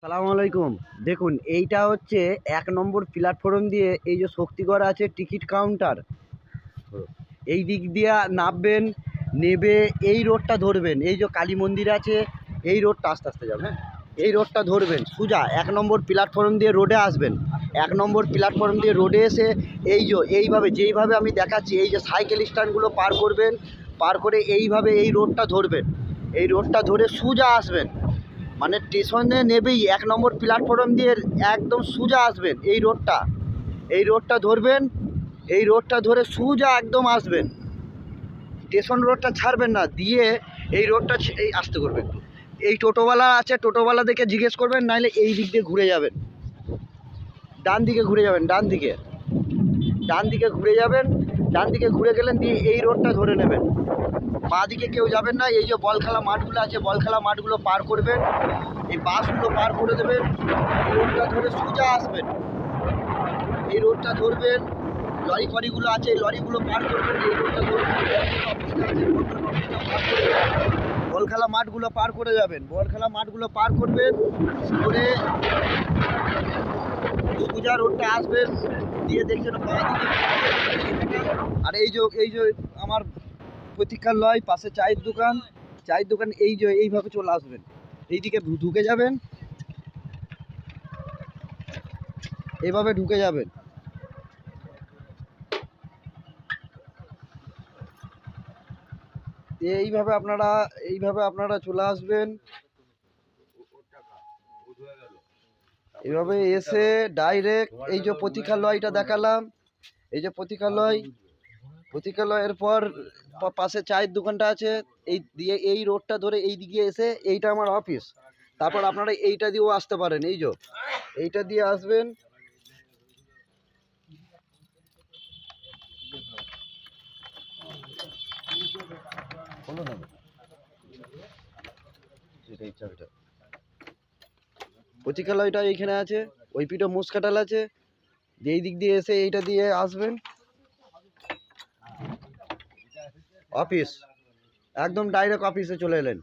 সালামু আলাইকুম। দেখুন এইটা হচ্ছে ১ নম্বর প্ল্যাটফর্ম দিয়ে এই যে শক্তিগড় আছে টিকিট কাউন্টার, এই দিক দিয়ে নামবেন, নেবে এই রোডটা ধরবেন। এই যে কালী মন্দির আছে, এই রোডটা আস্তে আস্তে যাবেন, হ্যাঁ, এই রোডটা ধরবেন সোজা ১ নম্বর প্ল্যাটফর্ম দিয়ে রোডে আসবেন। ১ নম্বর প্ল্যাটফর্ম দিয়ে রোডে এসে এই যে এইভাবে যেইভাবে আমি দেখাচ্ছি এই যে সাইকেল স্ট্যান্ডগুলো পার করবেন, পার করে এইভাবে এই রোডটা ধরবেন। এই রোডটা ধরে সোজা আসবেন, মানে স্টেশনে নেবেই ১ নম্বর প্ল্যাটফর্ম দিয়ে একদম সোজা আসবেন। এই রোডটা ধরবেন, এই রোডটা ধরে সোজা একদম আসবেন, স্টেশন রোডটা ছাড়বেন না, দিয়ে এই রোডটা এই আসতে করবেন। এই টোটোওয়ালা আছে, টোটোওয়ালা দেখে জিজ্ঞেস করবেন, নাহলে এই দিক দিয়ে ঘুরে যাবেন, ডান দিকে ঘুরে যাবেন, ডান দিকে ঘুরে যাবেন। ডান দিকে ঘুরে গেলেন, দিয়ে এই রোডটা ধরে নেবেন। বাঁ দিকে কেউ যাবেন না, এই যে বল খেলা মাঠগুলো আছে, বল খেলা মাঠগুলো পার করবেন, এই বাসগুলো পার করে দেবেন, এই রোডটা ধরে সোজা আসবেন। এই রোডটা ধরবেন, লরি ফরিগুলো আছে এই লরিগুলো পার করবেন, এই রোডটা ধরবেন, বল খেলা মাঠগুলো পার করে যাবেন, বল খেলা মাঠগুলো পার করবেন করে সোজা রোডটা আসবেন, দিয়ে দেখছেন বাঁ দিকে। আর এই যে আমার প্রতীক্ষালয় পাশে চায়ের দোকান এই যে এইভাবে চলে আসবেন, এইদিকে ঢুকে যাবেন, এভাবে ঢুকে যাবেন। এইভাবে আপনারা চলে আসবেন, এইভাবে এসে ডাইরেক্ট এই যে প্রতীক্ষালয়টা দেখালাম, এই যে প্রতীক্ষালয়ের পর পাশে চায়ের দোকানটা আছে, এই দিয়ে এই রোডটা ধরে এই দিকে এসে এইটা আমার অফিস। তারপর আপনারা এইটা দিয়েও আসতে পারেন, এই যে এইটা দিয়ে আসবেন। প্রতীক্ষালয়টা এইখানে আছে, ওই পিঠে মোষ কাটাল আছে, এই দিক দিয়ে এসে এইটা দিয়ে আসবেন, অফিস একদম ডাইরেক্ট অফিসে চলে এলেন।